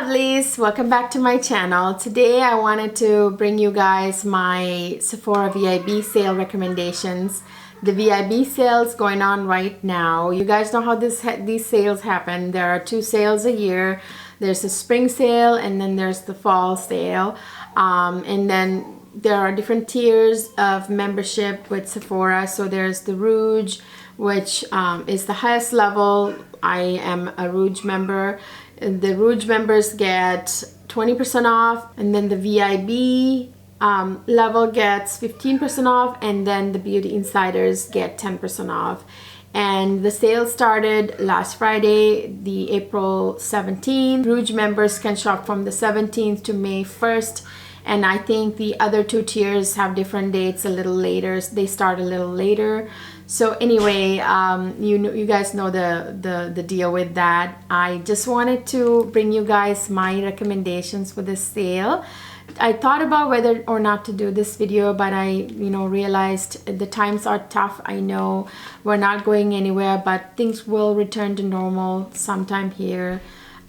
lovelies, welcome back to my channel. Today I wanted to bring you guys my Sephora VIB sale recommendations. The VIB sales going on right now. You guys know how these sales happen. There are two sales a year. There's the spring sale and then there's the fall sale. And then there are different tiers of membership with Sephora. So there's the Rouge, which is the highest level. I am a Rouge member. The Rouge members get 20% off, and then the VIB level gets 15% off, and then the Beauty Insiders get 10% off. And the sale started last Friday, the April 17th. Rouge members can shop from the 17th to May 1st. And I think the other two tiers have different dates a little later. They start a little later. So anyway, you guys know the deal with that. I just wanted to bring you guys my recommendations for this sale. I thought about whether or not to do this video, but I realized the times are tough. I know we're not going anywhere, but things will return to normal sometime here.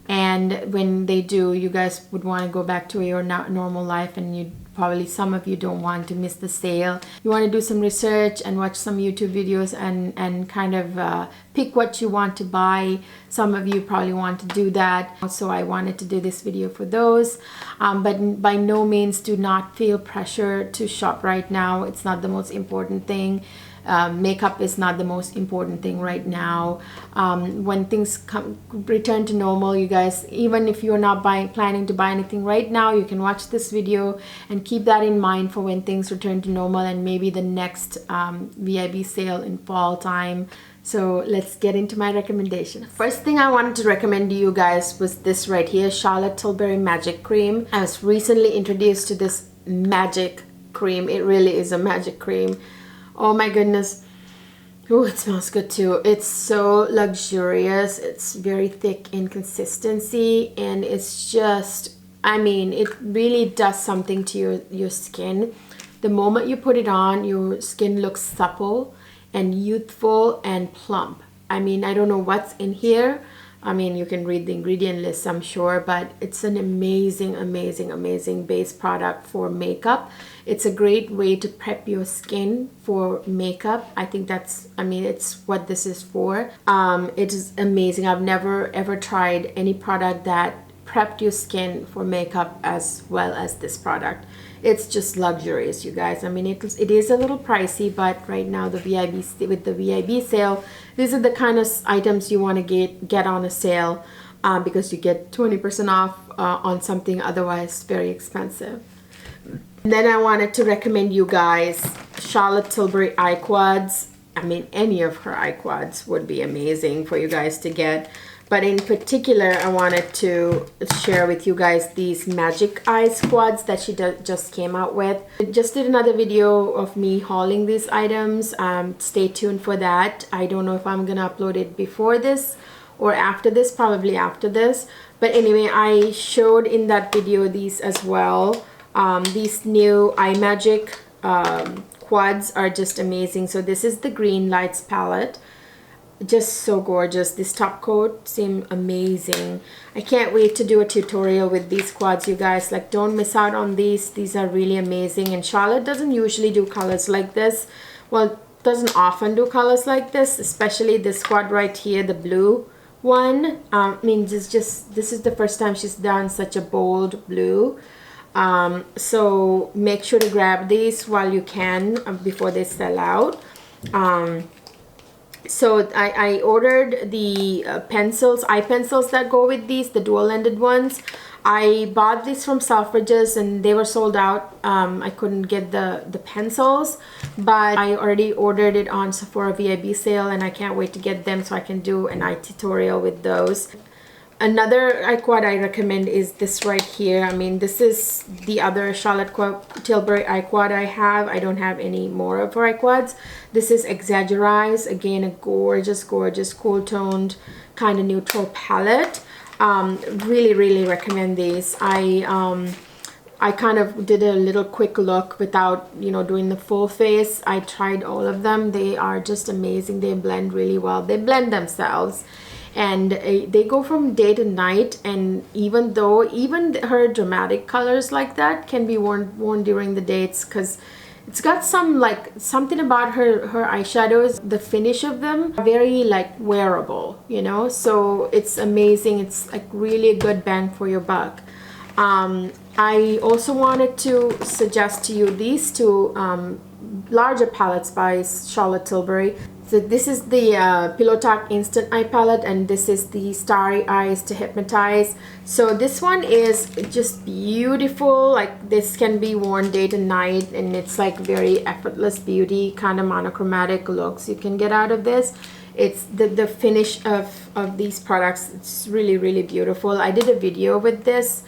And when they do, you guys would want to go back to your normal life, and you probably, some of you don't want to miss the sale. You want to do some research and watch some YouTube videos and kind of pick what you want to buy. Some of you probably want to do that. So I wanted to do this video for those. But by no means do not feel pressure to shop right now. It's not the most important thing. Makeup is not the most important thing right now. When things return to normal, you guys, even if you're not planning to buy anything right now, you can watch this video and keep that in mind for when things return to normal and maybe the next VIB sale in fall time. So let's get into my recommendation. First thing I wanted to recommend to you guys was this right here, Charlotte Tilbury Magic Cream. I was recently introduced to this magic cream. It really is a magic cream. Oh my goodness. Oh, it smells good too. It's so luxurious. It's very thick in consistency, and it's just, I mean, it really does something to your skin. The moment you put it on, your skin looks supple and youthful and plump. I mean, I don't know what's in here. I mean, you can read the ingredient list, I'm sure, but it's an amazing, amazing, amazing base product for makeup. It's a great way to prep your skin for makeup. I think that's, I mean, it's what this is for. It is amazing. I've never ever tried any product that prepped your skin for makeup as well as this product. It's just luxurious, you guys. I mean, it is a little pricey, but right now with the VIB sale, these are the kind of items you want to get on a sale because you get 20% off on something otherwise very expensive. And then I wanted to recommend you guys Charlotte Tilbury eye quads. I mean, any of her eye quads would be amazing for you guys to get. But in particular, I wanted to share with you guys these magic eye squads that she just came out with. I just did another video of me hauling these items. Stay tuned for that. I don't know if I'm gonna upload it before this or after this, probably after this. But anyway, I showed in that video these as well. These new eye magic quads are just amazing. So this is the Green Lights palette. Just so gorgeous. This top coat seemed amazing. I can't wait to do a tutorial with these quads, you guys. Like, don't miss out on these. These are really amazing. And Charlotte doesn't usually do colors like this. Well, doesn't often do colors like this, especially this quad right here, the blue one. I mean, this is the first time she's done such a bold blue. So make sure to grab these while you can before they sell out. So I ordered the eye pencils that go with these, the dual-ended ones. I bought these from Selfridges and they were sold out. I couldn't get the pencils, but I already ordered it on Sephora VIB sale, and I can't wait to get them so I can do an eye tutorial with those. Another eye quad I recommend is this right here. I mean, this is the other Charlotte Tilbury eye quad I have. I don't have any more of her eye quads. This is Exaggerize. Again, a gorgeous, gorgeous, cool-toned, kind of neutral palette. Really, really recommend these. I kind of did a little quick look without, doing the full face. I tried all of them. They are just amazing. They blend really well. They blend themselves. and they go from day to night. And even her dramatic colors like that can be worn during the dates, because it's got something about her eyeshadows, the finish of them are very like wearable, you know, so it's amazing. It's like really a good bang for your buck. I also wanted to suggest to you these two larger palettes by Charlotte Tilbury. So this is the Pillow Talk Instant Eye Palette, and this is the Starry Eyes to Hypnotize. So this one is just beautiful. Like, this can be worn day to night, and it's like very effortless beauty, kind of monochromatic looks you can get out of this. It's the finish of these products. It's really, really beautiful. I did a video with this.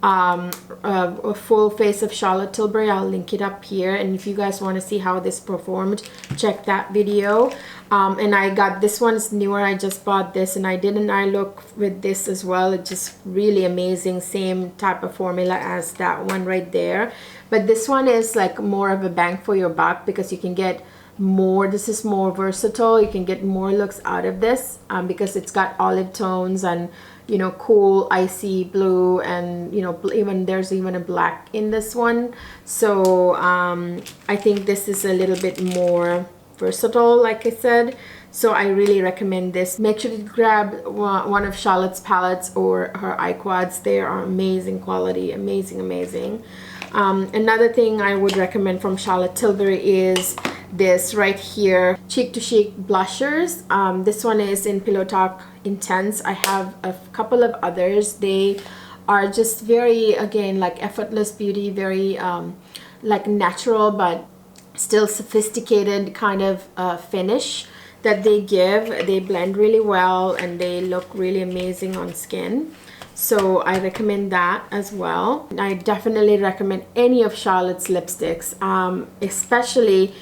A full face of Charlotte Tilbury. I'll link it up here, and if you guys want to see how this performed, check that video. And I got this one's newer. I just bought this, and I did an eye look with this as well. It's just really amazing. Same type of formula as that one right there, but this one is like more of a bang for your buck, because you can get more. This is more versatile. You can get more looks out of this because it's got olive tones and, you know, cool icy blue, and, you know, there's even a black in this one. So I think this is a little bit more versatile, like I said. So I really recommend this. Make sure to grab one of Charlotte's palettes or her eye quads. They are amazing quality, amazing. Another thing I would recommend from Charlotte Tilbury is this right here, Cheek to Cheek blushers. This one is in Pillow Talk Intense. I have a couple of others. They are just very, again, like effortless beauty, very like natural but still sophisticated kind of finish that they give. They blend really well, and they look really amazing on skin. So I recommend that as well. I definitely recommend any of Charlotte's lipsticks, especially,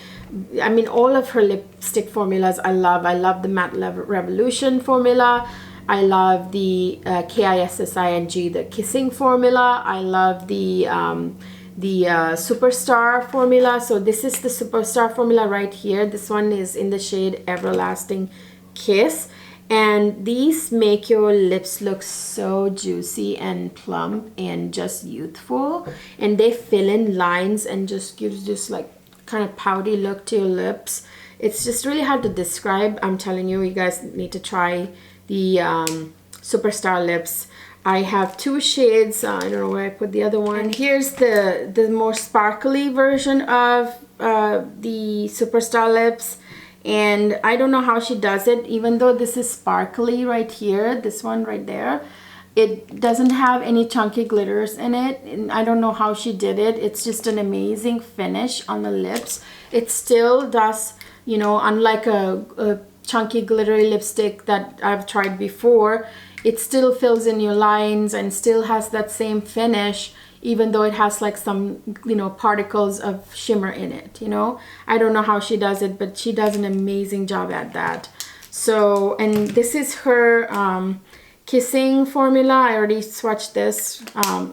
I mean, all of her lipstick formulas I love. I love the Matte Revolution formula. I love the KISSING, the Kissing formula. I love the Superstar formula. So this is the Superstar formula right here. This one is in the shade Everlasting Kiss. And these make your lips look so juicy and plump and just youthful. And they fill in lines and just gives this like kind of pouty look to your lips. It's just really hard to describe. I'm telling you, you guys need to try the Superstar lips. I have two shades. I don't know where I put the other one. And here's the more sparkly version of the Superstar lips. And I don't know how she does it. Even though this is sparkly right here, this one right there, it doesn't have any chunky glitters in it, and I don't know how she did it. It's just an amazing finish on the lips. It still does, you know, unlike a chunky glittery lipstick that I've tried before, it still fills in your lines and still has that same finish, even though it has like some, you know, particles of shimmer in it, you know. I don't know how she does it, but she does an amazing job at that. So, and this is her Kissing formula. I already swatched this.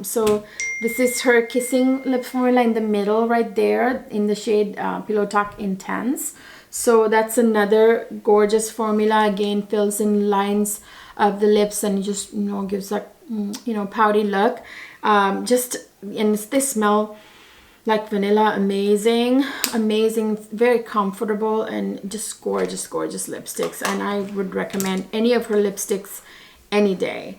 So this is her Kissing lip formula in the middle right there in the shade Pillow Talk Intense. So that's another gorgeous formula. Again, fills in lines of the lips and just, you know, gives that, you know, pouty look. And they smell like vanilla. Amazing, very comfortable, and just gorgeous lipsticks. And I would recommend any of her lipsticks any day,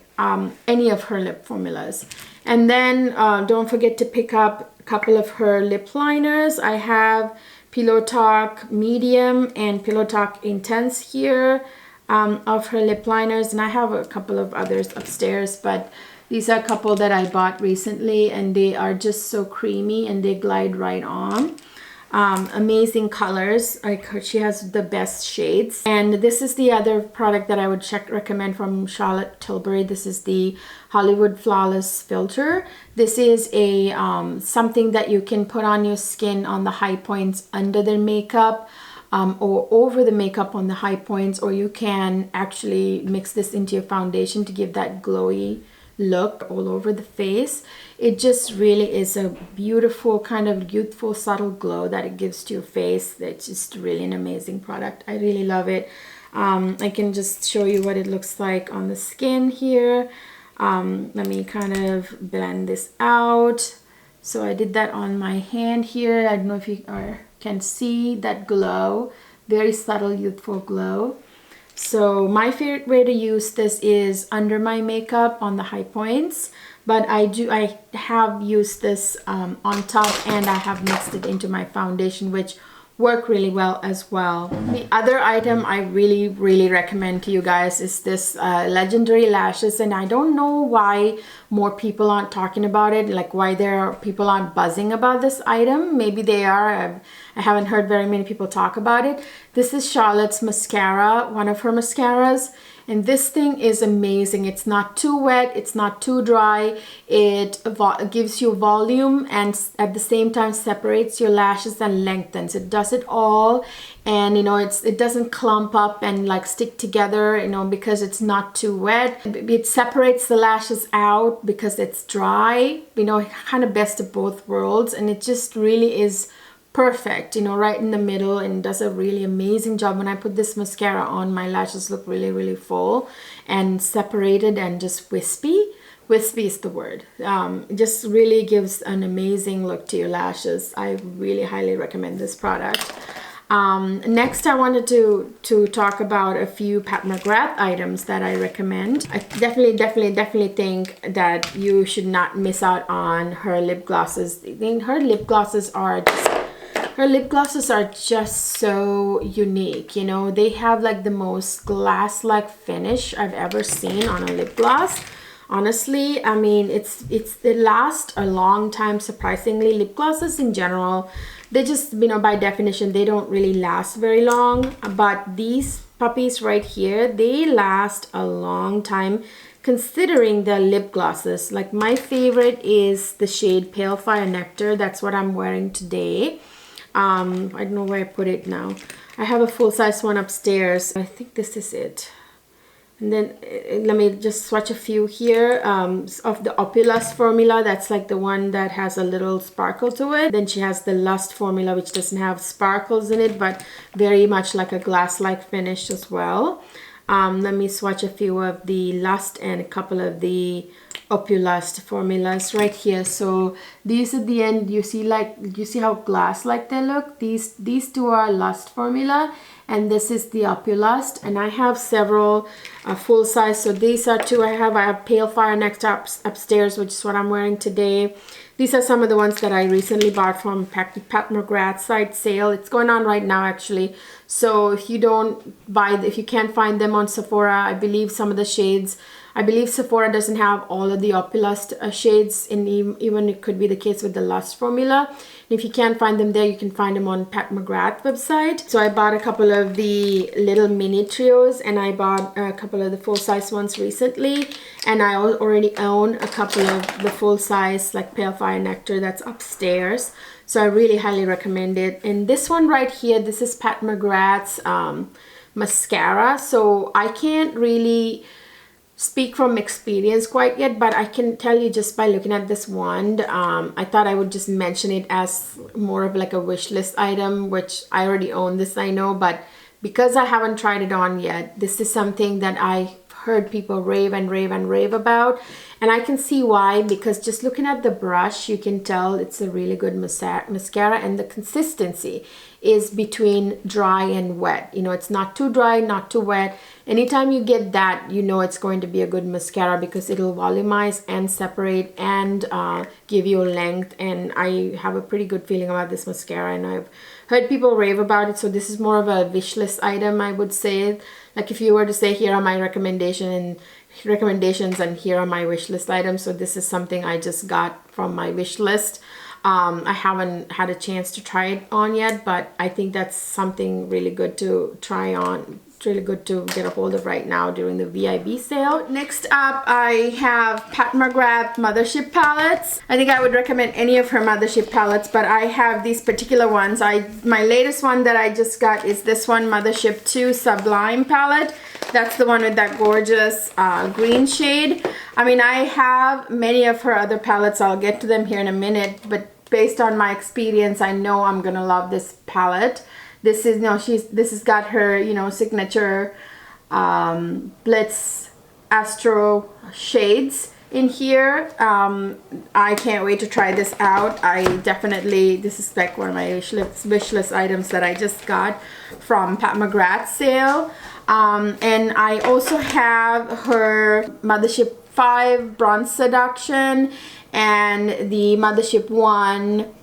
any of her lip formulas. And then don't forget to pick up a couple of her lip liners. I have Pillow Talk Medium and Pillow Talk Intense here of her lip liners, and I have a couple of others upstairs, but these are a couple that I bought recently, and they are just so creamy and they glide right on. Amazing colors. She has the best shades. And this is the other product that I would recommend from Charlotte Tilbury. This is the Hollywood Flawless Filter. This is a something that you can put on your skin on the high points under their makeup, or over the makeup on the high points, or you can actually mix this into your foundation to give that glowy look all over the face. It just really is a beautiful kind of youthful subtle glow that it gives to your face. It's just really an amazing product. I really love it. I can just show you what it looks like on the skin here. Let me kind of blend this out. So I did that on my hand here. I don't know if you can see that glow, very subtle youthful glow. So my favorite way to use this is under my makeup on the high points, but I have used this on top, and I have mixed it into my foundation, which work really well as well. The other item I really recommend to you guys is this legendary lashes, and I don't know why more people aren't talking about it, like why people aren't buzzing about this item. Maybe they are. I haven't heard very many people talk about it. This is Charlotte's mascara, one of her mascaras. And this thing is amazing. It's not too wet, it's not too dry. It gives you volume and at the same time separates your lashes and lengthens. It does it all, and you know, it doesn't clump up and like stick together, you know, because it's not too wet. It separates the lashes out because it's dry, you know, kind of best of both worlds, and it just really is perfect, you know, right in the middle, and does a really amazing job. When I put this mascara on, my lashes look really full and separated and just wispy. Wispy is the word. It just really gives an amazing look to your lashes. I really highly recommend this product. Next, I wanted to talk about a few Pat McGrath items that I recommend. I definitely think that you should not miss out on her lip glosses. I think her lip glosses are just so unique, you know. They have like the most glass-like finish I've ever seen on a lip gloss. Honestly, I mean, they last a long time, surprisingly. Lip glosses in general, they just, you know, by definition, they don't really last very long. But these puppies right here, they last a long time considering the lip glosses. Like my favorite is the shade Pale Fire Nectar. That's what I'm wearing today. I don't know where I put it now. I have a full-size one upstairs. I think this is it. And then let me just swatch a few here of the Opulust formula. That's like the one that has a little sparkle to it. Then she has the Lust formula, which doesn't have sparkles in it, but very much like a glass-like finish as well. Let me swatch a few of the Lust and a couple of the Opulust formulas right here. So these at the end, you see how glass like they look. These two are Lust formula, and this is the Opulust. And I have several full size. So these are two I have Pale Fire Nectar upstairs, which is what I'm wearing today. These are some of the ones that I recently bought from Pat McGrath's site sale. It's going on right now actually. So if you can't find them on Sephora, I believe some of the shades, I believe Sephora doesn't have all of the Opulust shades, and even it could be the case with the Lust formula. And if you can't find them there, you can find them on Pat McGrath website. So I bought a couple of the little mini trios, and I bought a couple of the full-size ones recently, and I already own a couple of the full-size like Pale Fire Nectar that's upstairs. So I really highly recommend it. And this one right here, this is Pat McGrath's mascara. So I can't really speak from experience quite yet, but I can tell you just by looking at this wand, I thought I would just mention it as more of like a wish list item, which I already own this, I know, but because I haven't tried it on yet, this is something that I heard people rave about, and I can see why, because just looking at the brush, you can tell it's a really good mascara, and the consistency is between dry and wet. You know, it's not too dry, not too wet. Anytime you get that, you know it's going to be a good mascara, because it'll volumize and separate and give you length. And I have a pretty good feeling about this mascara, and I've heard people rave about it. So this is more of a wish list item, I would say. Like if you were to say, here are my recommendations and here are my wish list items. So this is something I just got from my wish list. I haven't had a chance to try it on yet, but I think that's something really good to try on. It's really good to get a hold of right now during the VIB sale. Next up, I have Pat McGrath Mothership palettes. I think I would recommend any of her Mothership palettes, but I have these particular ones. My latest one that I just got is this one, Mothership 2 Sublime palette. That's the one with that gorgeous green shade. I mean, I have many of her other palettes. I'll get to them here in a minute, but based on my experience, I know I'm gonna love this palette. This is, this has got her, signature Blitz Astro shades in here. I can't wait to try this out. This is like one of my wish list items that I just got from Pat McGrath's sale. And I also have her Mothership 5 Bronze Seduction and the Mothership 1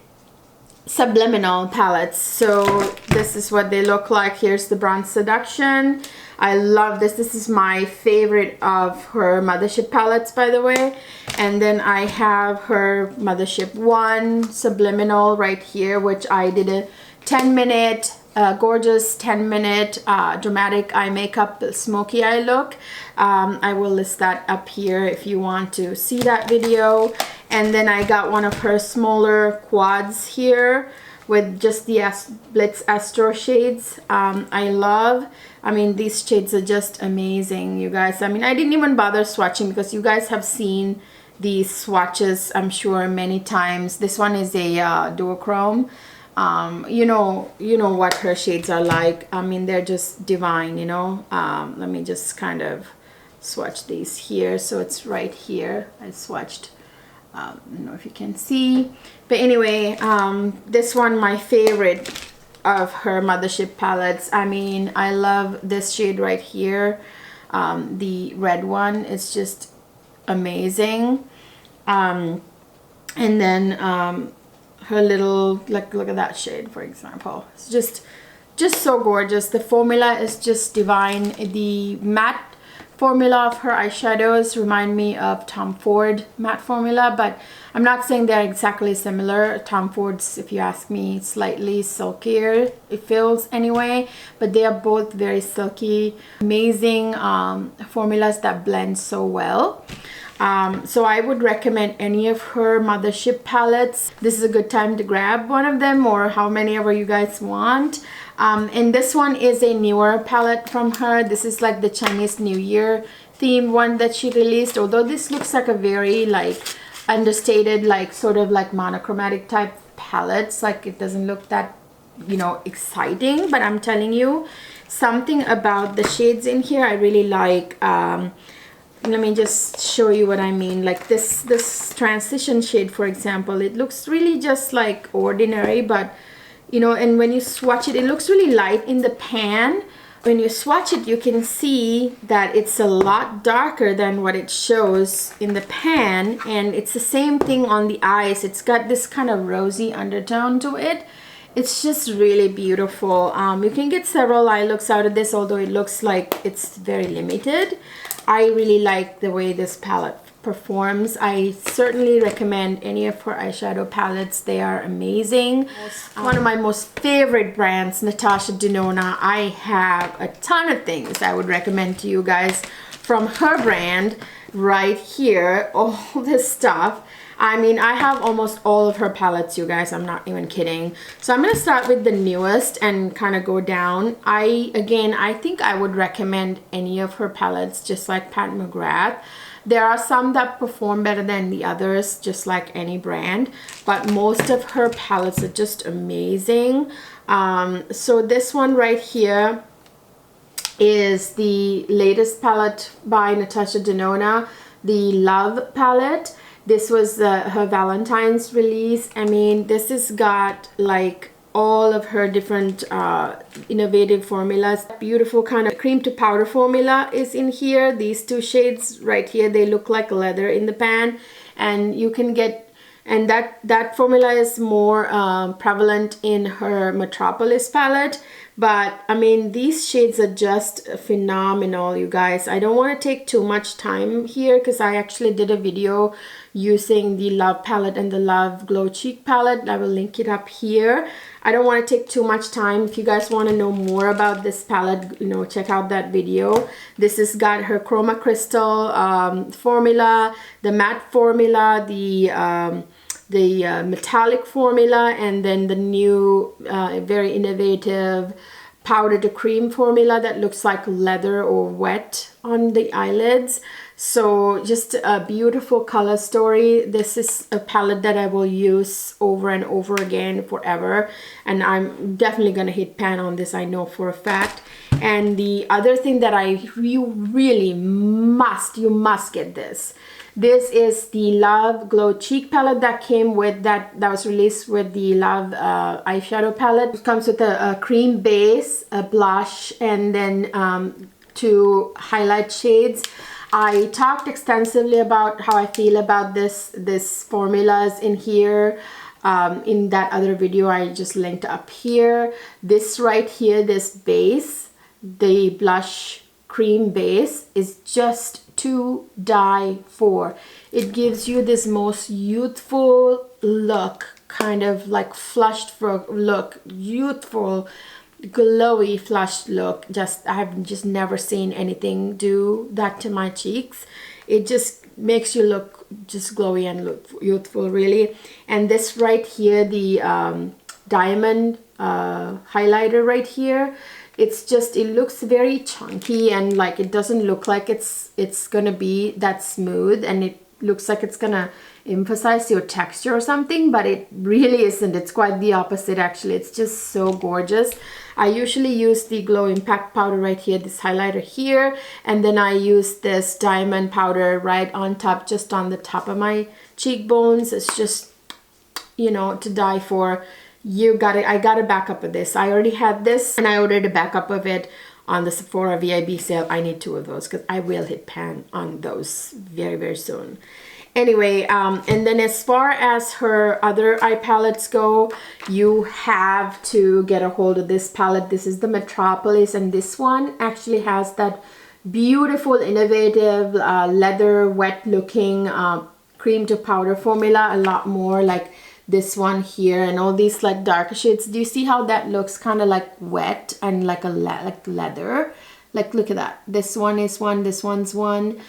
Subliminal palettes. So this is what they look like. Here's the Bronze Seduction. I love this. This is my favorite of her Mothership palettes, by the way. And then I have her Mothership 1 Subliminal right here, which I did a 10-minute gorgeous 10-minute dramatic eye makeup smoky eye look. I will list that up here if you want to see that video. And then I got one of her smaller quads here with just the Blitz Astro shades. I mean, these shades are just amazing, you guys. I mean, I didn't even bother swatching because you guys have seen these swatches, I'm sure, many times. This one is a duochrome. You know what her shades are like. I mean, they're just divine, let me just kind of swatch these here. So it's right here. I swatched, I don't know if you can see, but anyway, this one, my favorite of her Mothership palettes. I mean, I love this shade right here. The red one is just amazing. And then her little, look at that shade, for example. It's just so gorgeous. The formula is just divine. The matte formula of her eyeshadows remind me of Tom Ford matte formula, but I'm not saying they're exactly similar. Tom Ford's, if you ask me, slightly silkier, it feels anyway, but they are both very silky, amazing formulas that blend so well. So I would recommend any of her Mothership palettes. This is a good time to grab one of them, or how many ever you guys want. And this one is a newer palette from her. This is like the Chinese New Year theme one that she released, although this looks like a very like understated, like sort of like monochromatic type palettes. Like it doesn't look that, exciting, but I'm telling you, something about the shades in here I really like. Let me just show you what I mean. Like this transition shade, for example, it looks really just like ordinary, but and when you swatch it, it looks really light in the pan. When you swatch it, you can see that it's a lot darker than what it shows in the pan, and it's the same thing on the eyes. It's got this kind of rosy undertone to it. It's just really beautiful. You can get several eye looks out of this, although it looks like it's very limited. I really like the way this palette performs. I certainly recommend any of her eyeshadow palettes. They are amazing. One of my most favorite brands, Natasha Denona. I have a ton of things I would recommend to you guys from her brand right here. All this stuff. I mean, I have almost all of her palettes, you guys. I'm not even kidding. So I'm going to start with the newest and kind of go down. I think I would recommend any of her palettes, just like Pat McGrath. There are some that perform better than the others, just like any brand, but most of her palettes are just amazing. So this one right here is the latest palette by Natasha Denona, the Love palette. This was her Valentine's release. I mean, this has got like all of her different innovative formulas. Beautiful kind of cream to powder formula is in here. These two shades right here, they look like leather in the pan, and you can get, and that formula is more prevalent in her Metropolis palette. But I mean, these shades are just phenomenal, you guys. I don't want to take too much time here because I actually did a video using the Love palette and the Love Glow Cheek palette. I will link it up here. I don't want to take too much time. If you guys want to know more about this palette, check out that video. This has got her Chroma Crystal formula, the matte formula, the metallic formula, and then the new very innovative powder to cream formula that looks like leather or wet on the eyelids. So just a beautiful color story. This is a palette that I will use over and over again forever, and I'm definitely gonna hit pan on this, I know for a fact. And the other thing that you really must get this. This is the Love Glow Cheek palette that came with that was released with the Love eyeshadow palette. It comes with a cream base, a blush, and then 2 highlight shades. I talked extensively about how I feel about this formulas in here. In that other video I just linked up here. This right here, this base, the blush cream base, is just to die for. It gives you this most youthful look, kind of like flushed for look, youthful, glowy flushed look. I've just never seen anything do that to my cheeks. It just makes you look just glowy and look youthful, really. And this right here, the diamond highlighter right here, it looks very chunky, and like it doesn't look like it's gonna be that smooth, and it looks like it's gonna emphasize your texture or something, but it really isn't. It's quite the opposite actually. It's just so gorgeous. I usually use the Glow Impact powder right here, this highlighter here, and then I use this diamond powder right on top, just on the top of my cheekbones. It's just, you know, to die for. I got a backup of this. I already had this, and I ordered a backup of it on the Sephora VIB sale. I need 2 of those because I will hit pan on those very, very soon. Anyway, and then as far as her other eye palettes go, you have to get a hold of this palette. This is the Metropolis, and this one actually has that beautiful, innovative, leather, wet looking cream to powder formula, a lot more like this one here, and all these like darker shades. Do you see how that looks kind of like wet and like like leather? Like, look at that. This one is one, this one's one.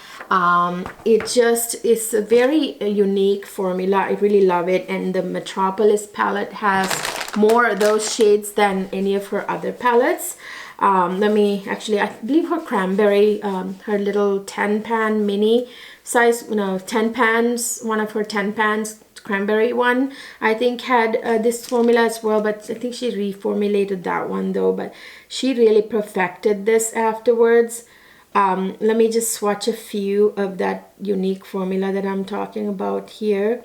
It just is a very unique formula. I really love it. And the Metropolis palette has more of those shades than any of her other palettes. Let me actually, I believe her cranberry, her little 10 pan mini size, 10 pans, one of her 10 pans, cranberry one, I think had this formula as well, but I think she reformulated that one though. But she really perfected this afterwards. Let me just swatch a few of that unique formula that I'm talking about here.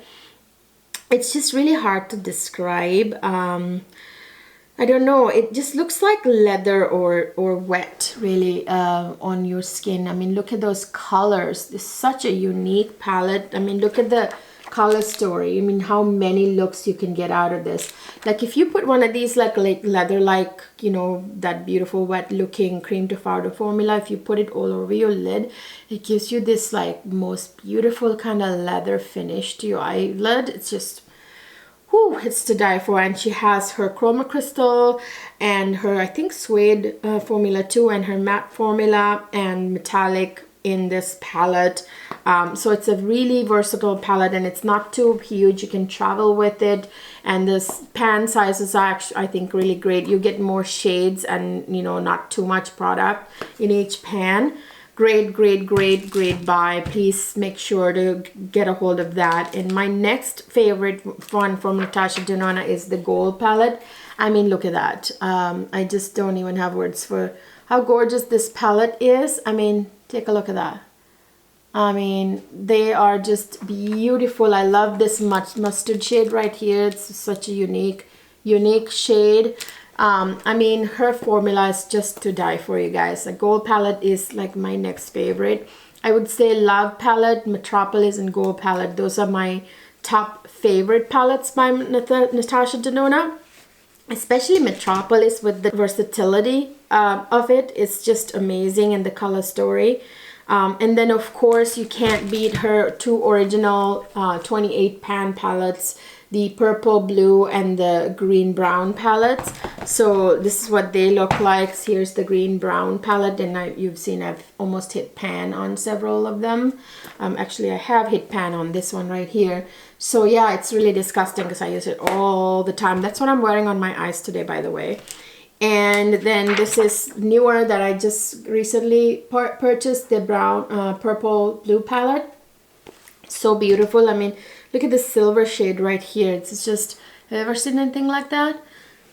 It's just really hard to describe. I don't know, it just looks like leather or wet really on your skin. I mean, look at those colors. It's such a unique palette. I mean, look at the color story. I mean, how many looks you can get out of this. Like if you put one of these like leather, like, you know, that beautiful wet looking cream to powder formula, if you put it all over your lid, it gives you this like most beautiful kind of leather finish to your eyelid. It's just, whoo, it's to die for. And she has her chroma crystal and her, I think, suede formula too, and her matte formula and metallic in this palette. So it's a really versatile palette, and it's not too huge. You can travel with it, and this pan sizes are actually, I think, really great. You get more shades and, you know, not too much product in each pan. Great buy. Please make sure to get a hold of that. And my next favorite one from Natasha Denona is the gold palette. I mean, look at that. I just don't even have words for how gorgeous this palette is. I mean, take a look at that. I mean, they are just beautiful. I love this mustard shade right here. It's such a unique shade. I mean, her formula is just to die for, you guys. The gold palette is like my next favorite. I would say Love palette, Metropolis, and gold palette. Those are my top favorite palettes by Natasha Denona. Especially Metropolis, with the versatility of it. It's just amazing, and the color story. And then of course you can't beat her 2 original 28 pan palettes, the purple, blue, and the green brown palettes. So this is what they look like. Here's the green brown palette, and you've seen I've almost hit pan on several of them. Actually I have hit pan on this one right here. So yeah, it's really disgusting because I use it all the time. That's what I'm wearing on my eyes today, by the way. And then this is newer that I just recently purchased, the brown, purple blue palette. So beautiful. I mean, look at the silver shade right here. It's just, have you ever seen anything like that?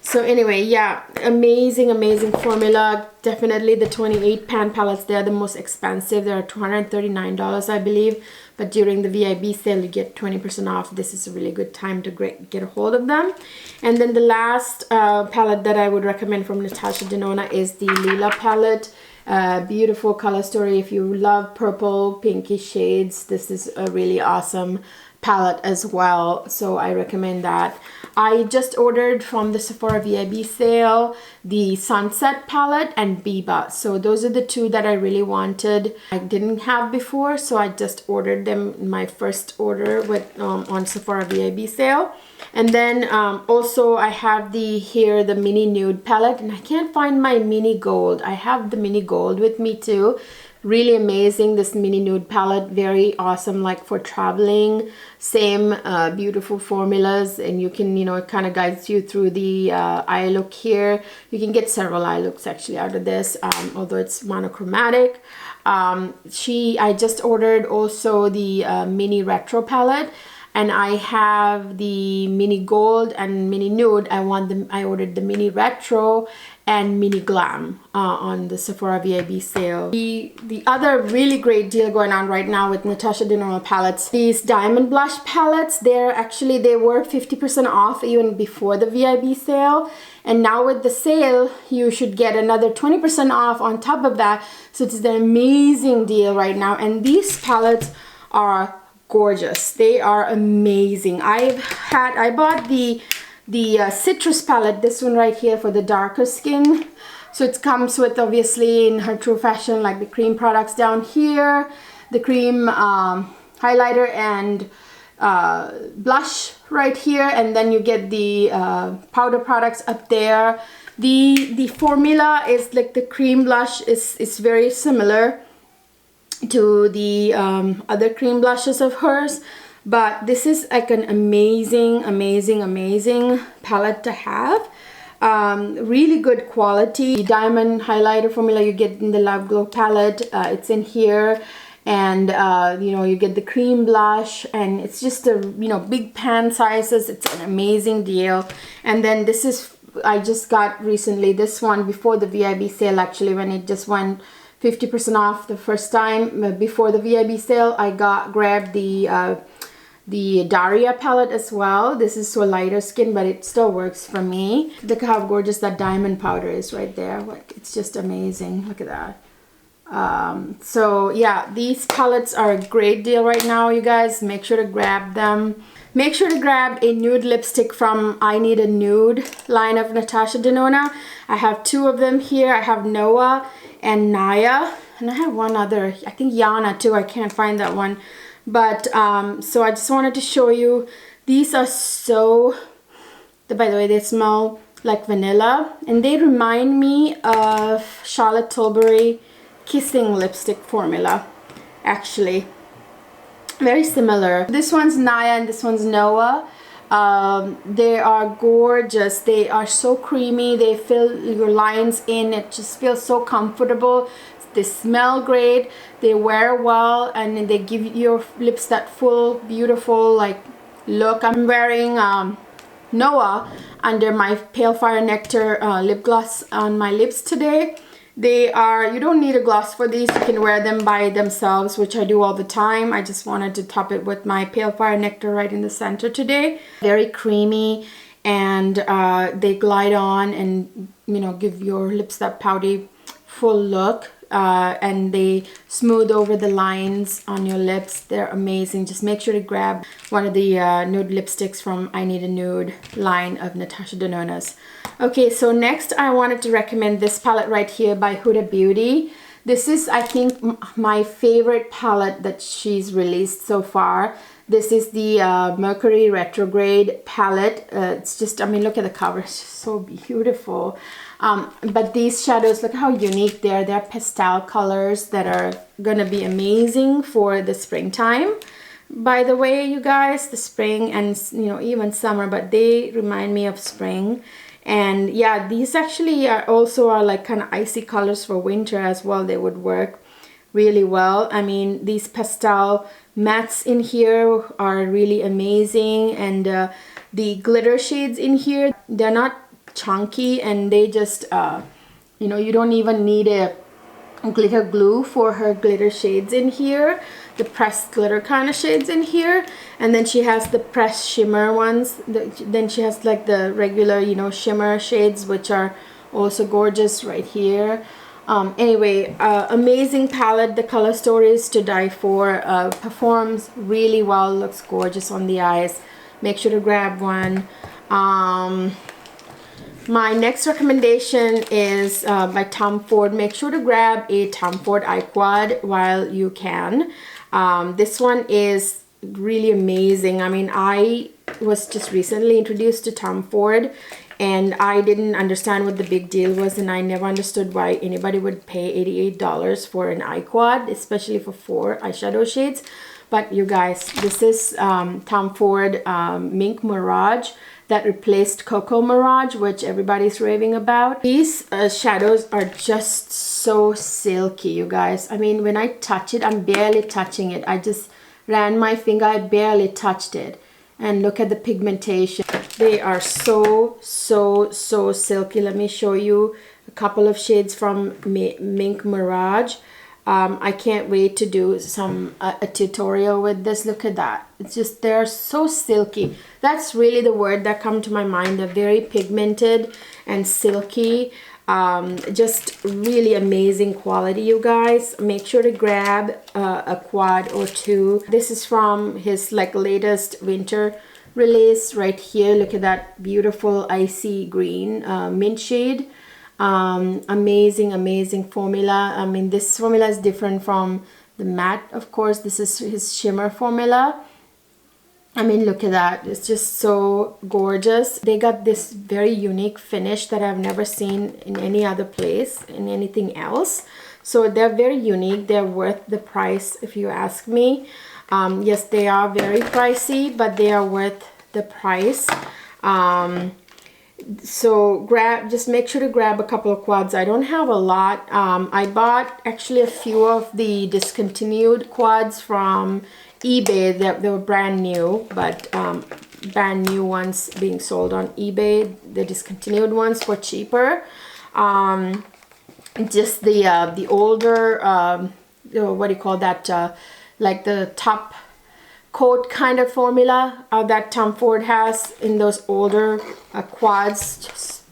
So anyway, yeah, amazing, amazing formula. Definitely the 28 pan palettes, they're the most expensive. They're $239, I believe. But during the VIB sale, you get 20% off. This is a really good time to get a hold of them. And then the last palette that I would recommend from Natasha Denona is the Lila palette. Beautiful color story. If you love purple, pinky shades, this is a really awesome palette as well. So I recommend that. I just ordered from the Sephora VIB sale the Sunset palette and Biba. So those are the two that I really wanted. I didn't have before, so I just ordered them in my first order with on Sephora VIB sale. And then also I have the mini nude palette, and I can't find my mini gold. I have the mini gold with me too. Really amazing, this mini nude palette, very awesome, like for traveling. Same beautiful formulas, and you can, you know, it kind of guides you through the eye look here. You can get several eye looks actually out of this, although it's monochromatic. I just ordered also the mini retro palette, and I have the mini gold and mini nude. I ordered the mini retro and mini glam on the Sephora VIB sale. The other really great deal going on right now with Natasha Denona palettes, these diamond blush palettes, they were 50% off even before the VIB sale, and now with the sale you should get another 20% off on top of that. So it's an amazing deal right now, and these palettes are gorgeous. They are amazing. I bought the citrus palette, this one right here, for the darker skin. So it comes with, obviously, in her true fashion, like the cream products down here, the cream highlighter and blush right here, and then you get the powder products up there. The formula is like the cream blush is very similar to the other cream blushes of hers, but this is like an amazing palette to have. Really good quality. The diamond highlighter formula you get in the Love Glow palette, it's in here, and you know, you get the cream blush, and it's just a, you know, big pan sizes. It's an amazing deal. And then this is, I just got recently this one before the VIB sale, actually, when it just went 50% off the first time before the VIB sale. I grabbed the Daria palette as well. This is so lighter skin, but it still works for me. Look how gorgeous that diamond powder is right there. Like, it's just amazing. Look at that. So yeah, these palettes are a great deal right now, you guys. Make sure to grab them. Make sure to grab a nude lipstick from I Need a Nude line of Natasha Denona. I have two of them here. I have Noah and Naya, and I have one other, I think Yana too. I can't find that one, but so I just wanted to show you. These are so, by the way, they smell like vanilla, and they remind me of Charlotte Tilbury Kissing lipstick formula, actually. Very similar. This one's Naya and this one's Noah. They are gorgeous. They are so creamy. They fill your lines in. It just feels so comfortable. They smell great. They wear well, and they give your lips that full, beautiful, like, look. I'm wearing Noah under my Pale Fire Nectar lip gloss on my lips today. They are, you don't need a gloss for these. You can wear them by themselves, which I do all the time. I just wanted to top it with my Pale Fire Nectar right in the center today. Very creamy, and they glide on and, you know, give your lips that pouty full look. And they smooth over the lines on your lips. They're amazing. Just make sure to grab one of the nude lipsticks from I Need a Nude line of Natasha Denona's. Okay, so next I wanted to recommend this palette right here by Huda Beauty. This is, I think, my favorite palette that she's released so far. This is the Mercury Retrograde palette. It's just, I mean, look at the cover. It's just so beautiful. But these shadows, look how unique they are. They're pastel colors that are gonna be amazing for the springtime. By the way, you guys, the spring and, you know, even summer, but they remind me of spring. And yeah, these actually are also like kind of icy colors for winter as well. They would work really well. I mean, these pastel mattes in here are really amazing, and the glitter shades in here, they're not chunky, and they just you know, you don't even need a glitter glue for her glitter shades in here, the pressed glitter kind of shades in here. And then she has the pressed shimmer ones. Then she has like the regular, you know, shimmer shades, which are also gorgeous right here. Anyway, amazing palette. The color story is to die for. Performs really well, looks gorgeous on the eyes. Make sure to grab one. My next recommendation is by Tom Ford. Make sure to grab a Tom Ford eye quad while you can. This one is really amazing. I mean, I was just recently introduced to Tom Ford, and I didn't understand what the big deal was, and I never understood why anybody would pay $88 for an eye quad, especially for 4 eyeshadow shades. But you guys, this is Tom Ford Mink Mirage that replaced Cocoa Mirage, which everybody's raving about. These shadows are just so silky, you guys. I mean, when I touch it, I'm barely touching it. I just ran my finger, I barely touched it. And look at the pigmentation. They are so silky. Let me show you a couple of shades from Mink Mirage. I can't wait to do a tutorial with this. Look at that. It's just, they're so silky. That's really the word that come to my mind. They're very pigmented and silky. Just really amazing quality, you guys. Make sure to grab a quad or 2. This is from his like latest winter release right here. Look at that beautiful icy green mint shade. Amazing formula. I mean, this formula is different from the matte, of course. This is his shimmer formula. I mean, look at that. It's just so gorgeous. They got this very unique finish that I've never seen in any other place, in anything else. So they're very unique. They're worth the price, if you ask me. Yes, they are very pricey, but they are worth the price. So just make sure to grab a couple of quads. I don't have a lot. I bought actually a few of the discontinued quads from eBay. They were brand new, but brand new ones being sold on eBay. The discontinued ones for cheaper. Just the older, what do you call that? Like the top coat kind of formula that Tom Ford has in those older quads. Just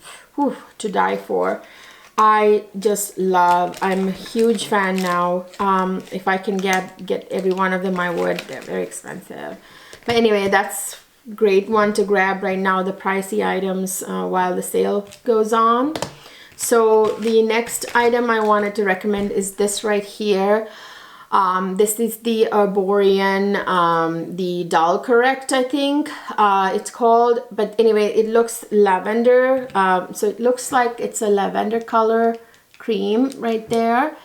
to die for. I just love. I'm a huge fan now. If I can get every one of them, I would. They're very expensive, but anyway, that's great one to grab right now, the pricey items while the sale goes on. So the next item I wanted to recommend is this right here. This is the Arborian, the Dull Correct, I think it's called. But anyway, it looks lavender. So it looks like it's a lavender color cream right there.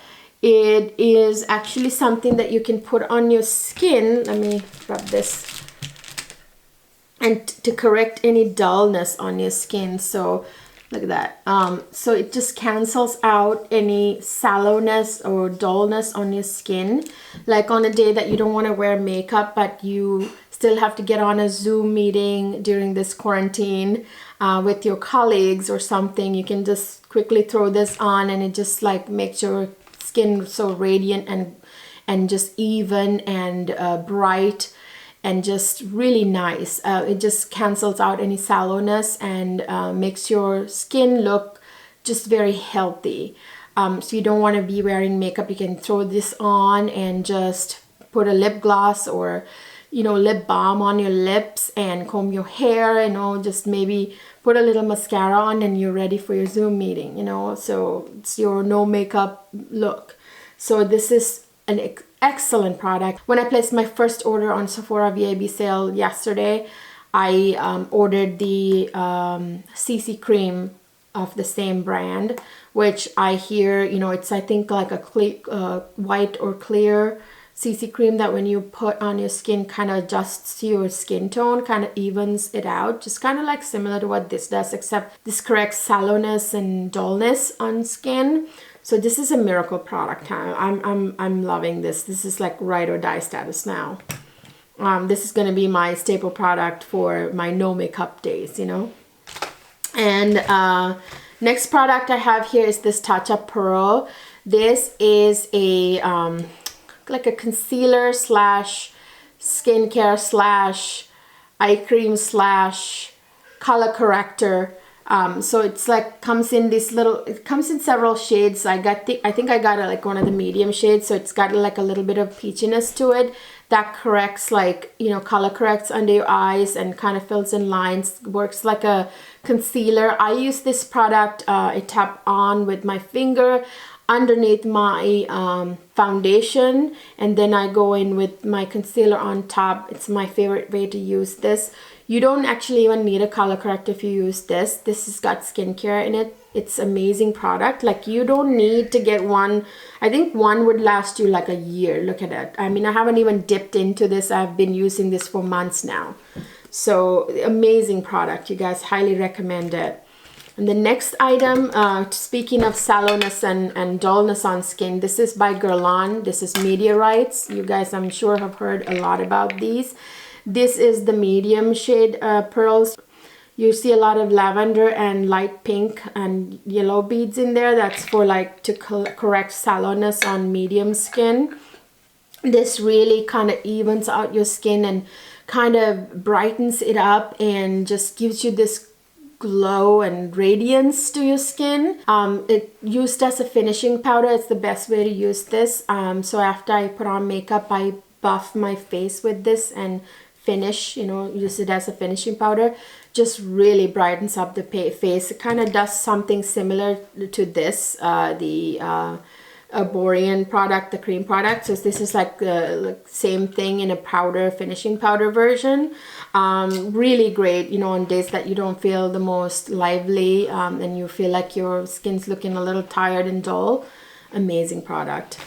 It is actually something that you can put on your skin. Let me rub this. And to correct any dullness on your skin. So look at that. So it just cancels out any sallowness or dullness on your skin. Like on a day that you don't want to wear makeup, but you still have to get on a Zoom meeting during this quarantine with your colleagues or something, you can just quickly throw this on, and it just like makes your skin so radiant and just even and bright. And just really nice. It just cancels out any sallowness and makes your skin look just very healthy. So you don't want to be wearing makeup. You can throw this on and just put a lip gloss or, you know, lip balm on your lips and comb your hair, you know, just maybe put a little mascara on and you're ready for your Zoom meeting, you know. So it's your no makeup look. So this is an excellent product. When I placed my first order on Sephora VIB sale yesterday, I ordered the CC cream of the same brand, which I hear, you know, it's I think like a white or clear CC cream that when you put on your skin kind of adjusts to your skin tone, kind of evens it out, just kind of like similar to what this does, except this corrects sallowness and dullness on skin. So this is a miracle product. I'm loving this. This is like ride or die status now. This is going to be my staple product for my no makeup days, you know. And next product I have here is this Touch Up Pearl. This is a like a concealer slash skincare slash eye cream slash color corrector. So it's like comes in this little, it comes in several shades. I think I got like one of the medium shades, so it's got like a little bit of peachiness to it that corrects, like, you know, color corrects under your eyes and kind of fills in lines, works like a concealer. I use this product, I tap on with my finger underneath my foundation, and then I go in with my concealer on top. It's my favorite way to use this. You don't actually even need a color corrector if you use this. This has got skincare in it. It's amazing product. Like, you don't need to get one. I think one would last you like a year. Look at it. I mean, I haven't even dipped into this. I've been using this for months now. So amazing product, you guys. Highly recommend it. And the next item, speaking of sallowness and dullness on skin, this is by Guerlain. This is Meteorites. You guys, I'm sure, have heard a lot about these. This is the medium shade pearls. You see a lot of lavender and light pink and yellow beads in there. That's for like to correct sallowness on medium skin. This really kind of evens out your skin and kind of brightens it up and just gives you this glow and radiance to your skin. It used as a finishing powder. It's the best way to use this. So after I put on makeup, I buff my face with this and finish, you know, use it as a finishing powder. Just really brightens up the face. It kind of does something similar to this, the Borean product, the cream product. So this is like the same thing in a powder, finishing powder version. Really great, you know, on days that you don't feel the most lively and you feel like your skin's looking a little tired and dull. Amazing product.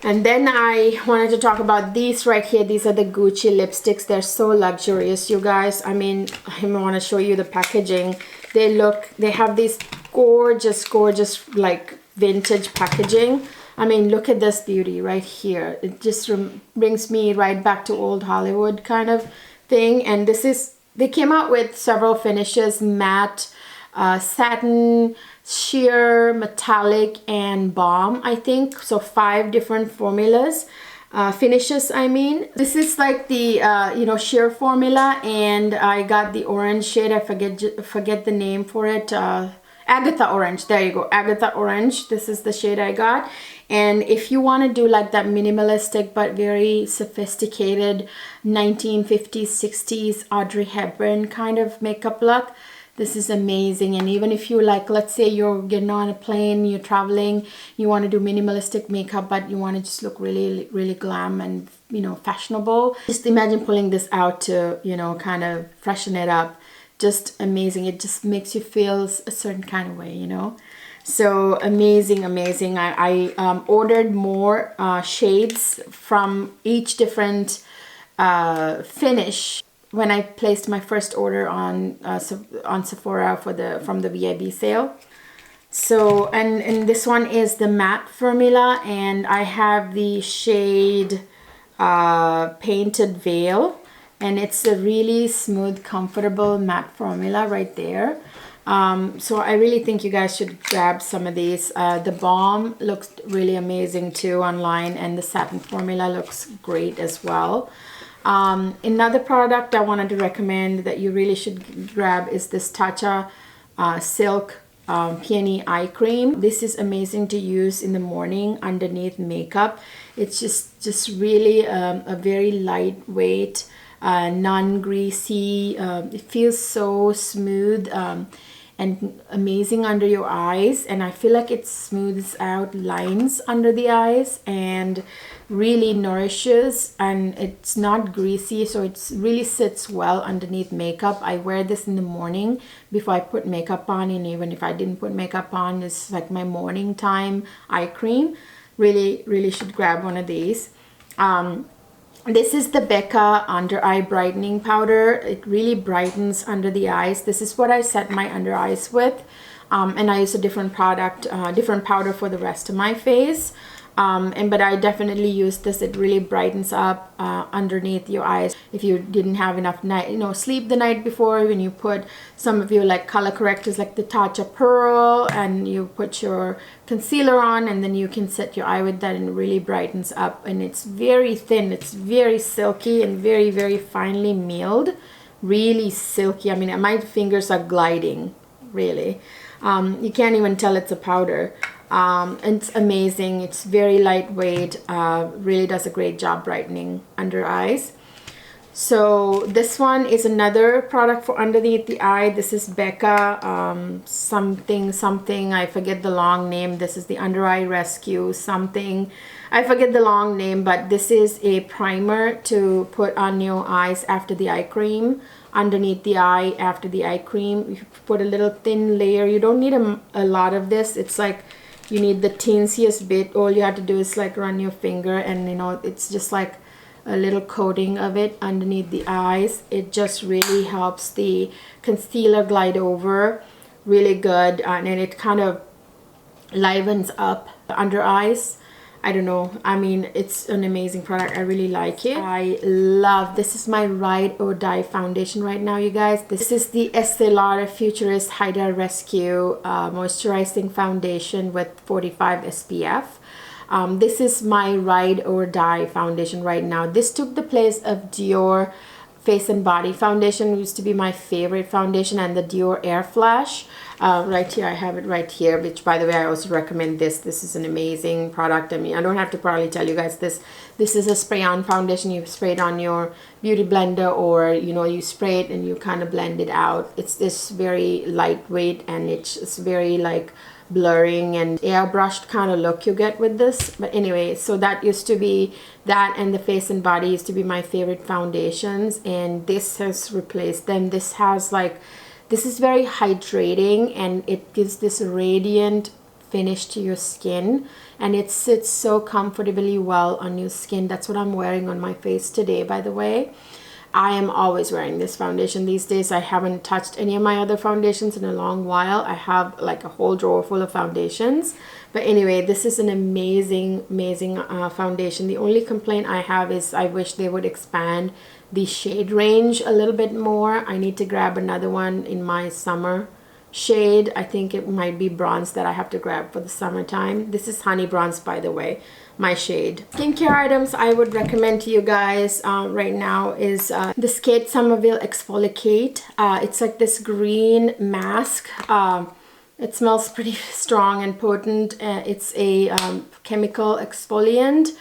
And then I wanted to talk about these right here. These are the Gucci lipsticks. They're so luxurious, you guys. I mean, I want to show you the packaging. They have these gorgeous, gorgeous, like vintage packaging. I mean, look at this beauty right here. It just brings me right back to old Hollywood kind of thing. And this is, they came out with several finishes: matte, satin, sheer, metallic, and balm, I think. So 5 different formulas, finishes, I mean. This is like the you know, sheer formula, and I got the orange shade. I forget the name for it. Agatha Orange. There you go, Agatha Orange. This is the shade I got. And if you want to do like that minimalistic but very sophisticated 1950s 60s Audrey Hepburn kind of makeup look, this is amazing. And even if you like, let's say you're getting on a plane, you're traveling, you want to do minimalistic makeup, but you want to just look really, really glam and, you know, fashionable, just imagine pulling this out to, you know, kind of freshen it up. Just amazing. It just makes you feel a certain kind of way, you know. So amazing, amazing. I ordered more shades from each different finish when I placed my first order on Sephora from the VIB sale. So and this one is the matte formula, and I have the shade Painted Veil, and it's a really smooth, comfortable matte formula right there. So I really think you guys should grab some of these. The balm looks really amazing too online, and the satin formula looks great as well. Another product I wanted to recommend that you really should grab is this Tatcha Silk Peony Eye Cream. This is amazing to use in the morning underneath makeup. It's just really a very lightweight, non-greasy. It feels so smooth and amazing under your eyes, and I feel like it smooths out lines under the eyes and really nourishes, and it's not greasy, so it really sits well underneath makeup. I wear this in the morning before I put makeup on, and even if I didn't put makeup on, it's like my morning time eye cream. Really should grab one of these. This is the Becca under eye brightening powder. It really brightens under the eyes. This is what I set my under eyes with, and I use a different product, different powder for the rest of my face. But I definitely use this. It really brightens up underneath your eyes. If you didn't have enough sleep the night before, when you put some of your like color correctors like the Tatcha Pearl, and you put your concealer on, and then you can set your eye with that, and it really brightens up. And it's very thin. It's very silky and very, very finely milled. Really silky. I mean, my fingers are gliding, really. You can't even tell it's a powder. It's amazing. It's very lightweight. Really does a great job brightening under eyes. So this one is another product for underneath the eye. This is Becca something, I forget the long name. This is the Under Eye Rescue something. I forget the long name, but this is a primer to put on your eyes after the eye cream. Underneath the eye after the eye cream, you put a little thin layer. You don't need a lot of this. It's like you need the teensiest bit. All you have to do is like run your finger, and it's just like a little coating of it underneath the eyes. It just really helps the concealer glide over really good, and it kind of livens up the under eyes. I don't know, I mean, it's an amazing product. I really like it. I love, this is my ride or die foundation right now, you guys. This is the Estee Lauder Futurist Hydra Rescue moisturizing foundation with 45 SPF. This is my ride or die foundation right now. This took the place of Dior Face and Body foundation. It used to be my favorite foundation, and the Dior Air Flash. Right here, I have it right here, which by the way, I also recommend this. This is an amazing product. I mean, I don't have to probably tell you guys this. This is a spray-on foundation. You spray it on your beauty blender, or you spray it and you kind of blend it out. It's this very lightweight, and it's very like blurring and airbrushed kind of look you get with this. But anyway, so that used to be that, and the Face and Body used to be my favorite foundations, and this has replaced them. This has like, this is very hydrating, and it gives this radiant finish to your skin, and it sits so comfortably well on your skin. That's what I'm wearing on my face today, by the way. I am always wearing this foundation these days. I haven't touched any of my other foundations in a long while. I have like a whole drawer full of foundations. But anyway, this is an amazing, amazing foundation. The only complaint I have is I wish they would expand the shade range a little bit more. I need to grab another one in my summer shade. I think it might be bronze that I have to grab for the summertime. This is Honey Bronze, by the way, my shade. Skincare items I would recommend to you guys right now is the Kate Somerville Exfoliate. It's like this green mask. It smells pretty strong and potent. It's a chemical exfoliant.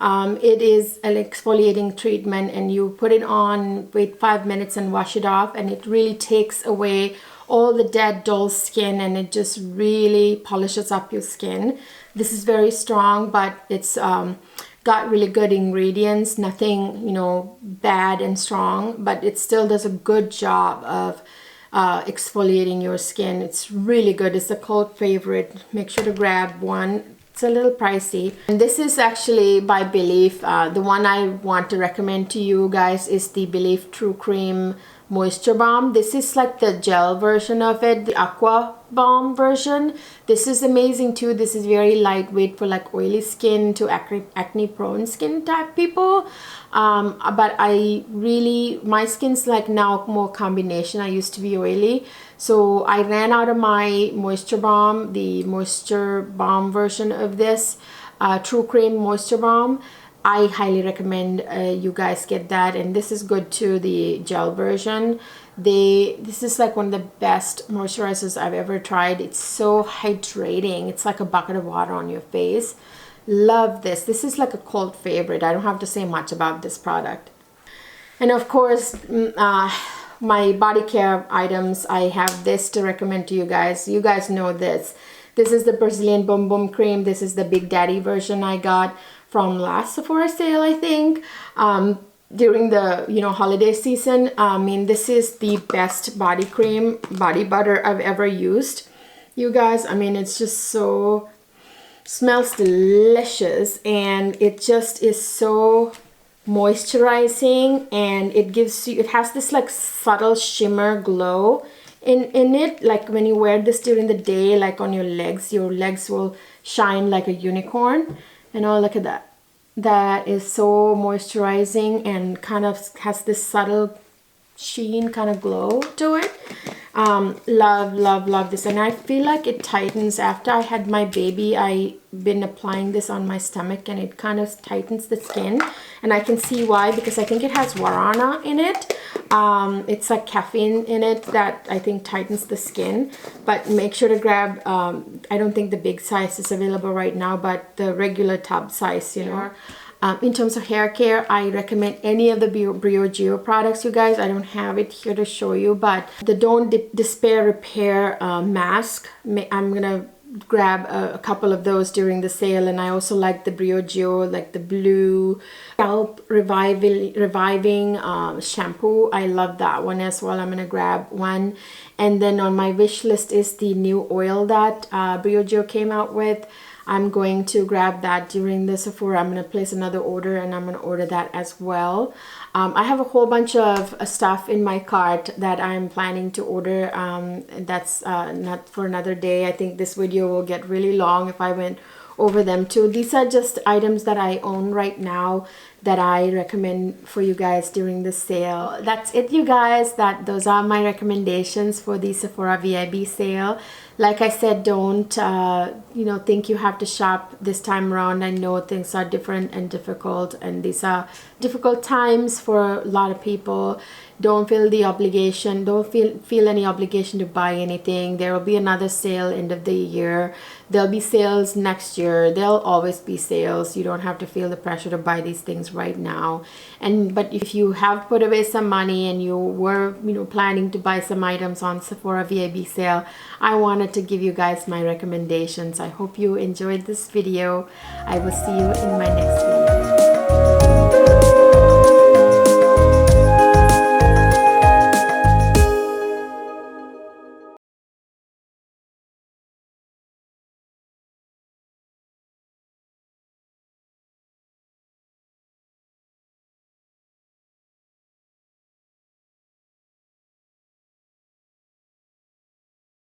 It is an exfoliating treatment, and you put it on, wait 5 minutes and wash it off, and it really takes away all the dead dull skin, and it just really polishes up your skin. This is very strong, but it's got really good ingredients, nothing bad and strong, but it still does a good job of exfoliating your skin. It's really good. It's a cult favorite. Make sure to grab one. It's a little pricey. And this is actually by Belief. The one I want to recommend to you guys is the Belief True Cream Moisture Balm. This is like the gel version of it, the Aqua Balm version. This is amazing too. This is very lightweight for like oily skin to acne prone skin type people. But my skin's like now more combination. I used to be oily, so I ran out of my moisture balm, the Moisture Balm version of this True Cream Moisture Balm. I highly recommend you guys get that, and this is good too, the gel version. This is like one of the best moisturizers I've ever tried. It's so hydrating. It's like a bucket of water on your face. Love this. This is like a cult favorite. I don't have to say much about this product. And of course, my body care items, I have this to recommend to you guys. You guys know this. This is the Brazilian Boom Boom Cream. This is the Big Daddy version I got from last Sephora sale, I think, during the holiday season. I mean, this is the best body cream, body butter I've ever used, you guys. I mean, it's just so Smells delicious, and it just is so moisturizing, and it gives you, it has this like subtle shimmer glow in it. Like when you wear this during the day, like on your legs will shine like a unicorn. And oh, look at that. That is so moisturizing and kind of has this subtle sheen, kind of glow to it. Love this. And I feel like it tightens. After I had my baby, I been applying this on my stomach, and it kind of tightens the skin, and I can see why, because I think it has guarana in it. It's like caffeine in it that I think tightens the skin. But make sure to grab, I don't think the big size is available right now, but the regular tub size, you know. In terms of hair care, I recommend any of the Briogeo products, you guys. I don't have it here to show you, but the Don't Despair Repair mask, I'm gonna grab a couple of those during the sale. And I also like the Briogeo, like the blue scalp reviving shampoo. I love that one as well. I'm gonna grab one. And then on my wish list is the new oil that Briogeo came out with. I'm going to grab that during the Sephora. I'm going to place another order, and I'm going to order that as well. I have a whole bunch of stuff in my cart that I'm planning to order. That's not for another day. I think this video will get really long if I went over them too. These are just items that I own right now that I recommend for you guys during the sale. That's it, you guys. Those are my recommendations for the Sephora VIB sale. Like I said, don't you know, think you have to shop this time around. I know things are different and difficult, and these are difficult times for a lot of people. Don't feel the obligation, don't feel any obligation to buy anything. There will be another sale end of the year. There'll be sales next year. There'll always be sales. You don't have to feel the pressure to buy these things right now. But if you have put away some money and you were, you know, planning to buy some items on Sephora VIB sale, I wanted to give you guys my recommendations. I hope you enjoyed this video. I will see you in my next video.